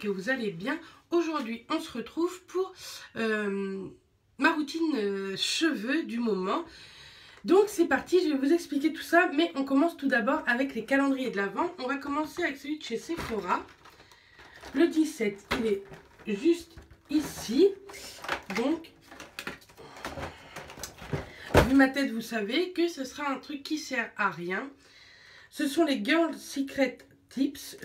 que vous allez bien. Aujourd'hui, on se retrouve pour ma routine cheveux du moment. Donc c'est parti, je vais vous expliquer tout ça, mais on commence tout d'abord avec les calendriers de l'Avent. On va commencer avec celui de chez Sephora. Le 17, il est juste ici. Donc, vu ma tête, vous savez que ce sera un truc qui sert à rien. Ce sont les Girl Secret Tips.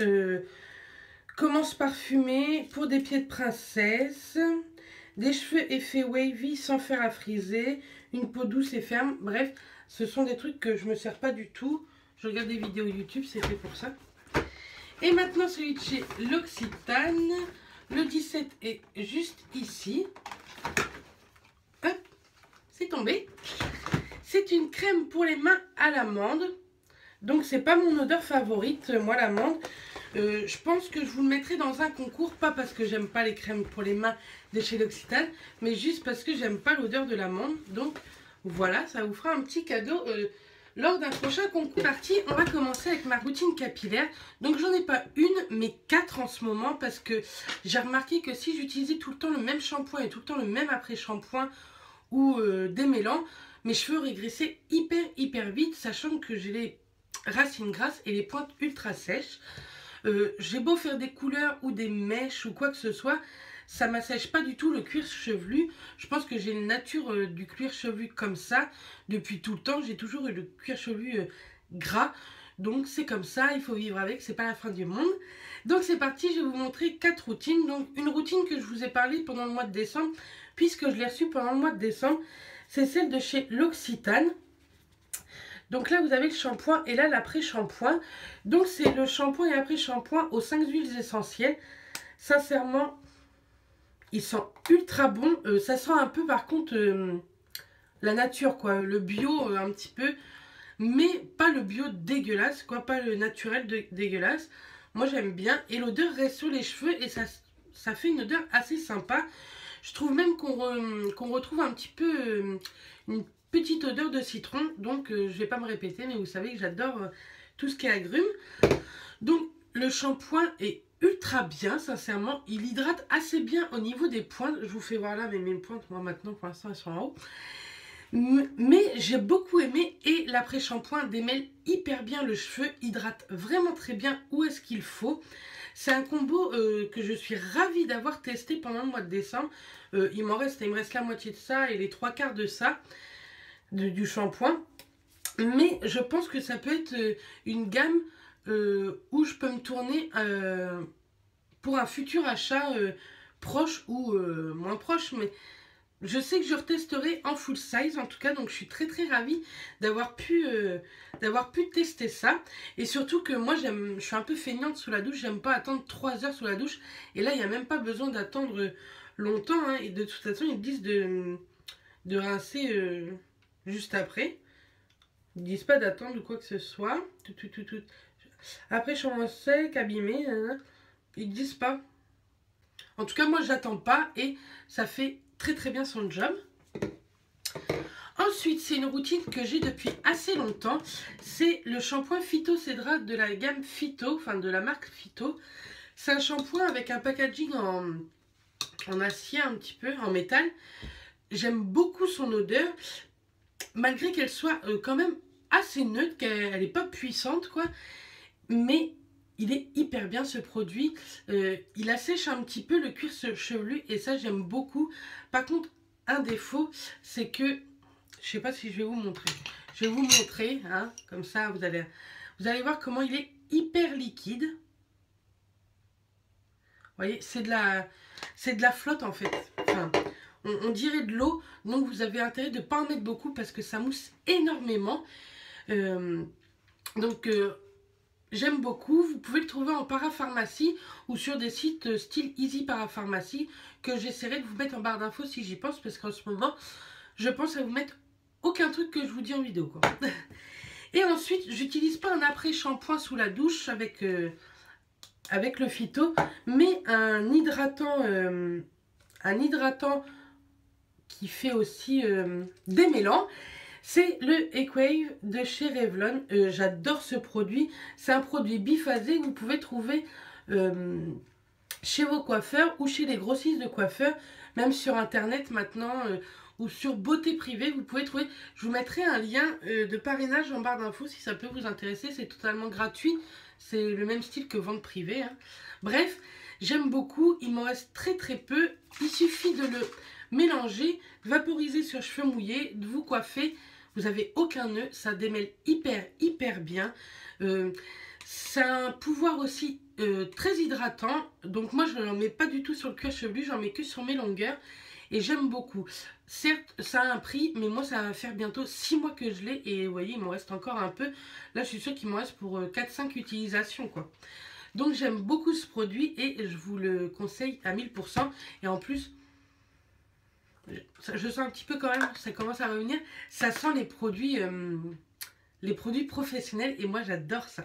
Comment se parfumer pour des pieds de princesse, des cheveux effets wavy sans fer à friser, une peau douce et ferme. Bref, ce sont des trucs que je ne me sers pas du tout. Je regarde des vidéos YouTube, c'est fait pour ça. Et maintenant, celui de chez L'Occitane. Le 17 est juste ici. Hop, c'est tombé. C'est une crème pour les mains à l'amande. Donc, c'est pas mon odeur favorite, moi, l'amande. Je pense que je vous le mettrai dans un concours, pas parce que j'aime pas les crèmes pour les mains de chez L'Occitane, mais juste parce que j'aime pas l'odeur de l'amande. Donc voilà, ça vous fera un petit cadeau lors d'un prochain concours. Parti, on va commencer avec ma routine capillaire. Donc j'en ai pas une, mais 4 en ce moment, parce que j'ai remarqué que si j'utilisais tout le temps le même shampoing et tout le temps le même après-shampoing ou démêlant, mes cheveux régressaient hyper vite, sachant que j'ai les racines grasses et les pointes ultra sèches. J'ai beau faire des couleurs ou des mèches ou quoi que ce soit, ça m'assèche pas du tout le cuir chevelu. Je pense que j'ai une nature du cuir chevelu comme ça depuis tout le temps. J'ai toujours eu le cuir chevelu gras, donc c'est comme ça, il faut vivre avec, c'est pas la fin du monde. Donc c'est parti, je vais vous montrer 4 routines. Donc une routine que je vous ai parlé pendant le mois de décembre, puisque je l'ai reçue pendant le mois de décembre, c'est celle de chez L'Occitane. Donc là, vous avez le shampoing et là, l'après-shampoing. Donc, c'est le shampoing et l'après-shampoing aux 5 huiles essentielles. Sincèrement, ils sont ultra bons. Ça sent un peu, par contre, la nature, quoi. Le bio, un petit peu. Mais pas le bio dégueulasse, quoi. Pas le naturel dégueulasse. Moi, j'aime bien. Et l'odeur reste sur les cheveux et ça fait une odeur assez sympa. Je trouve même qu'on retrouve un petit peu une petite odeur de citron, donc je vais pas me répéter, mais vous savez que j'adore tout ce qui est agrumes. Donc le shampoing est ultra bien, sincèrement, il hydrate assez bien au niveau des pointes. Je vous fais voir là, mais mes pointes, moi maintenant pour l'instant elles sont en haut. Mais j'ai beaucoup aimé, et l'après-shampoing démêle hyper bien le cheveu, hydrate vraiment très bien où est-ce qu'il faut. C'est un combo que je suis ravie d'avoir testé pendant le mois de décembre. Il me reste la moitié de ça et les 3/4 de ça. Du shampoing, mais je pense que ça peut être une gamme où je peux me tourner pour un futur achat proche ou moins proche, mais je sais que je retesterai en full size en tout cas, donc je suis très ravie d'avoir pu tester ça. Et surtout que moi je suis un peu feignante sous la douche, j'aime pas attendre 3 heures sous la douche, et là il n'y a même pas besoin d'attendre longtemps, hein. Et de toute façon ils disent de rincer juste après. Ils disent pas d'attendre ou quoi que ce soit. Après, shampoing sec, abîmé, ils disent pas. En tout cas, moi, j'attends pas et ça fait très bien son job. Ensuite, c'est une routine que j'ai depuis assez longtemps. C'est le shampoing Phyto Cédra de la gamme Phyto, enfin de la marque Phyto. C'est un shampoing avec un packaging en acier un petit peu, en métal. J'aime beaucoup son odeur, malgré qu'elle soit quand même assez neutre, qu'elle n'est pas puissante, quoi. Mais il est hyper bien, ce produit. Il assèche un petit peu le cuir chevelu et ça, j'aime beaucoup. Par contre, un défaut, c'est que, je sais pas si je vais vous montrer. Je vais vous montrer, hein, comme ça, vous allez voir comment il est hyper liquide. Vous voyez, c'est de la flotte en fait. Enfin, on dirait de l'eau, donc vous avez intérêt de ne pas en mettre beaucoup parce que ça mousse énormément. J'aime beaucoup. Vous pouvez le trouver en parapharmacie ou sur des sites style Easy Parapharmacie, que j'essaierai de vous mettre en barre d'infos si j'y pense, parce qu'en ce moment, je pense à vous mettre aucun truc que je vous dis en vidéo, quoi. Et ensuite, j'utilise pas un après-shampoing sous la douche avec le Phyto, mais un hydratant qui fait aussi démêlant. C'est le Equave de chez Revlon. J'adore ce produit. C'est un produit biphasé que vous pouvez trouver chez vos coiffeurs ou chez les grossistes de coiffeurs, même sur internet maintenant ou sur Beauté Privée, vous pouvez trouver. Je vous mettrai un lien de parrainage en barre d'infos si ça peut vous intéresser, c'est totalement gratuit, c'est le même style que vente privée, hein. Bref, j'aime beaucoup, il m'en reste très très peu, il suffit de le mélanger, vaporiser sur cheveux mouillés, de vous coiffer, vous n'avez aucun nœud, ça démêle hyper bien. C'est un pouvoir aussi très hydratant, donc moi je n'en mets pas du tout sur le cuir chevelu, j'en mets que sur mes longueurs et j'aime beaucoup. Certes ça a un prix, mais moi ça va faire bientôt 6 mois que je l'ai et vous voyez il m'en reste encore un peu. Là je suis sûre qu'il m'en reste pour 4-5 utilisations quoi. Donc j'aime beaucoup ce produit et je vous le conseille à 1000%. Et en plus, je sens un petit peu quand même, ça commence à revenir, ça sent les produits professionnels et moi j'adore ça.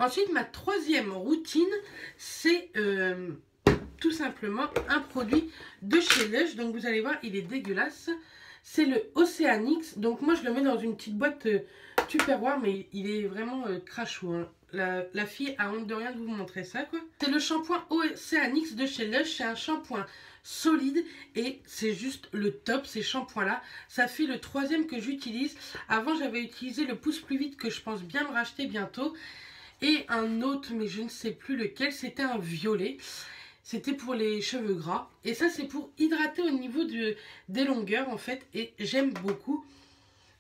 Ensuite, ma troisième routine, c'est tout simplement un produit de chez Lush. Donc vous allez voir, il est dégueulasse. C'est le Oceanix. Donc moi je le mets dans une petite boîte Tupperware, mais il est vraiment crachou, hein. La fille a honte de rien de vous montrer ça quoi. C'est le shampoing Oceanix de chez Lush. C'est un shampoing solide et c'est juste le top ces shampoings là. Ça fait le troisième que j'utilise. Avant j'avais utilisé le pouce plus vite que je pense bien me racheter bientôt. Et un autre mais je ne sais plus lequel. C'était un violet. C'était pour les cheveux gras. Et ça c'est pour hydrater au niveau des longueurs en fait. Et j'aime beaucoup.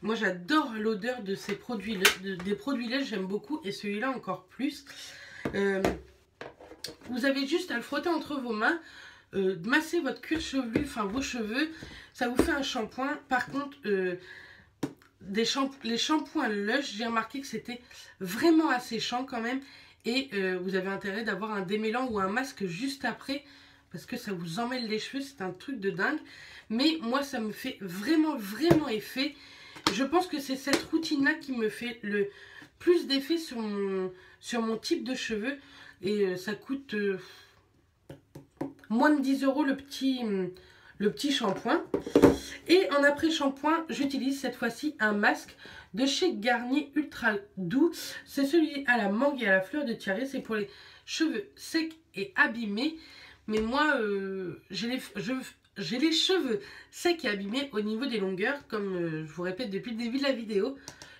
Moi j'adore l'odeur de ces produits, des produits Lush, j'aime beaucoup et celui-là encore plus. Vous avez juste à le frotter entre vos mains, masser votre cuir chevelu, enfin vos cheveux, ça vous fait un shampoing. Par contre, les shampoings Lush, j'ai remarqué que c'était vraiment asséchant quand même. Et vous avez intérêt d'avoir un démêlant ou un masque juste après, parce que ça vous emmêle les cheveux, c'est un truc de dingue. Mais moi ça me fait vraiment effet. Je pense que c'est cette routine-là qui me fait le plus d'effet sur mon type de cheveux. Et ça coûte moins de 10 € le petit shampoing. Et en après-shampoing, j'utilise cette fois-ci un masque de chez Garnier Ultra Doux. C'est celui à la mangue et à la fleur de tiare. C'est pour les cheveux secs et abîmés. Mais moi, j'ai les cheveux secs et abîmés au niveau des longueurs, comme je vous répète depuis le début de la vidéo.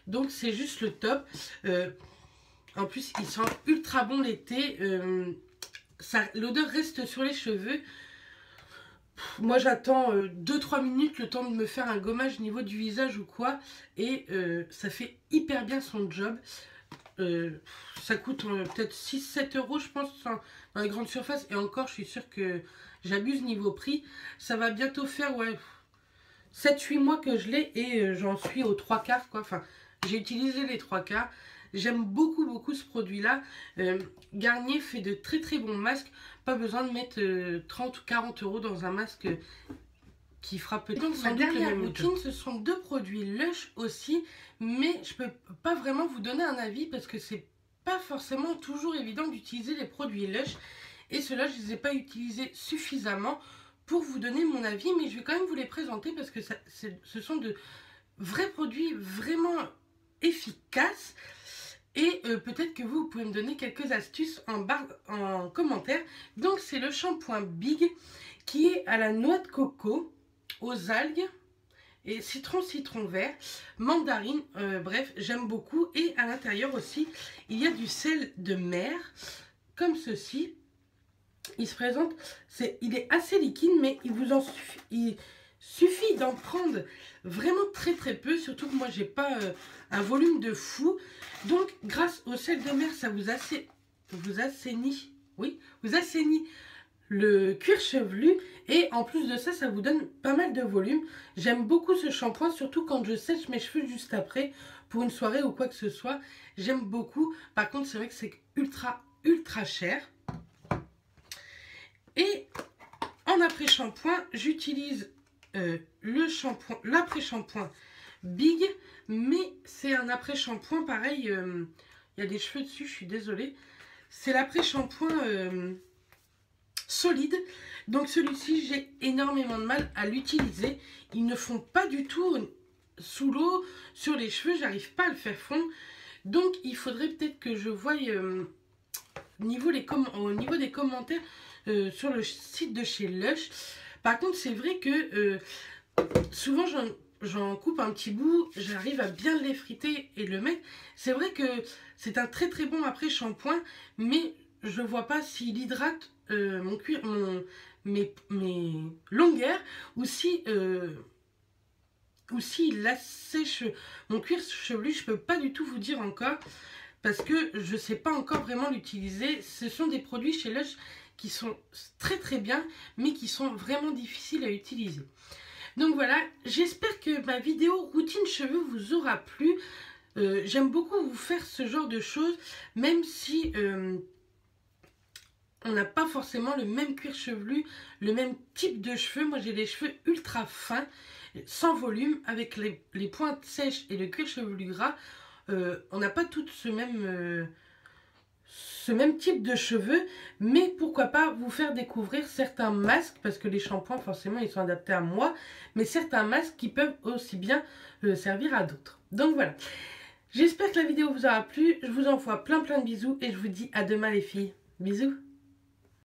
Donc c'est juste le top. En plus, il sent ultra bon l'été. L'odeur reste sur les cheveux. Moi j'attends 2-3 minutes le temps de me faire un gommage au niveau du visage ou quoi. Et ça fait hyper bien son job. Ça coûte peut-être 6-7 € je pense dans les grandes surfaces. Et encore je suis sûre que j'abuse niveau prix. Ça va bientôt faire 7-8 mois que je l'ai et j'en suis aux 3/4 quoi. Enfin j'ai utilisé les 3/4. J'aime beaucoup ce produit là. Garnier fait de très bons masques. Pas besoin de mettre 30 ou 40 € dans un masque qui fera peut-être. Donc ma dernière routine, ce sont deux produits Lush aussi, mais je peux pas vraiment vous donner un avis parce que c'est pas forcément toujours évident d'utiliser les produits Lush et ceux-là je les ai pas utilisés suffisamment pour vous donner mon avis, mais je vais quand même vous les présenter parce que ce sont de vrais produits vraiment efficaces. Et peut-être que vous pouvez me donner quelques astuces en commentaire. Donc c'est le shampoing Big qui est à la noix de coco, aux algues et citron vert, mandarine, bref j'aime beaucoup. Et à l'intérieur aussi il y a du sel de mer comme ceci. Il se présente, il est assez liquide mais il suffit d'en prendre vraiment très peu, surtout que moi j'ai pas un volume de fou. Donc grâce au sel de mer ça vous assainit le cuir chevelu et en plus de ça ça vous donne pas mal de volume. J'aime beaucoup ce shampoing, surtout quand je sèche mes cheveux juste après pour une soirée ou quoi que ce soit. J'aime beaucoup. Par contre c'est vrai que c'est ultra cher. Et en après-shampoing j'utilise l'après-shampoing Big, mais c'est un après-shampoing pareil, il y a des cheveux dessus, je suis désolée. C'est l'après-shampoing solide, donc celui-ci j'ai énormément de mal à l'utiliser. Ils ne font pas du tout sous l'eau sur les cheveux, j'arrive pas à le faire fondre. Donc il faudrait peut-être que je voie au niveau des commentaires sur le site de chez Lush. Par contre, c'est vrai que souvent j'en coupe un petit bout, j'arrive à bien l'effriter et le mettre. C'est vrai que c'est un très très bon après shampoing, mais je vois pas s'il hydrate mon cuir, mes longueurs, ou si il assèche mon cuir chevelu. Je peux pas du tout vous dire encore, parce que je sais pas encore vraiment l'utiliser. Ce sont des produits chez Lush qui sont très très bien, mais qui sont vraiment difficiles à utiliser. Donc voilà, j'espère que ma vidéo routine cheveux vous aura plu. J'aime beaucoup vous faire ce genre de choses, même si on n'a pas forcément le même cuir chevelu, le même type de cheveux. Moi j'ai des cheveux ultra fins, sans volume, avec les pointes sèches et le cuir chevelu gras. On n'a pas toutes ce même type de cheveux, mais pourquoi pas vous faire découvrir certains masques, parce que les shampoings forcément ils sont adaptés à moi, mais certains masques qui peuvent aussi bien servir à d'autres. Donc voilà, j'espère que la vidéo vous aura plu, je vous envoie plein de bisous et je vous dis à demain les filles, bisous.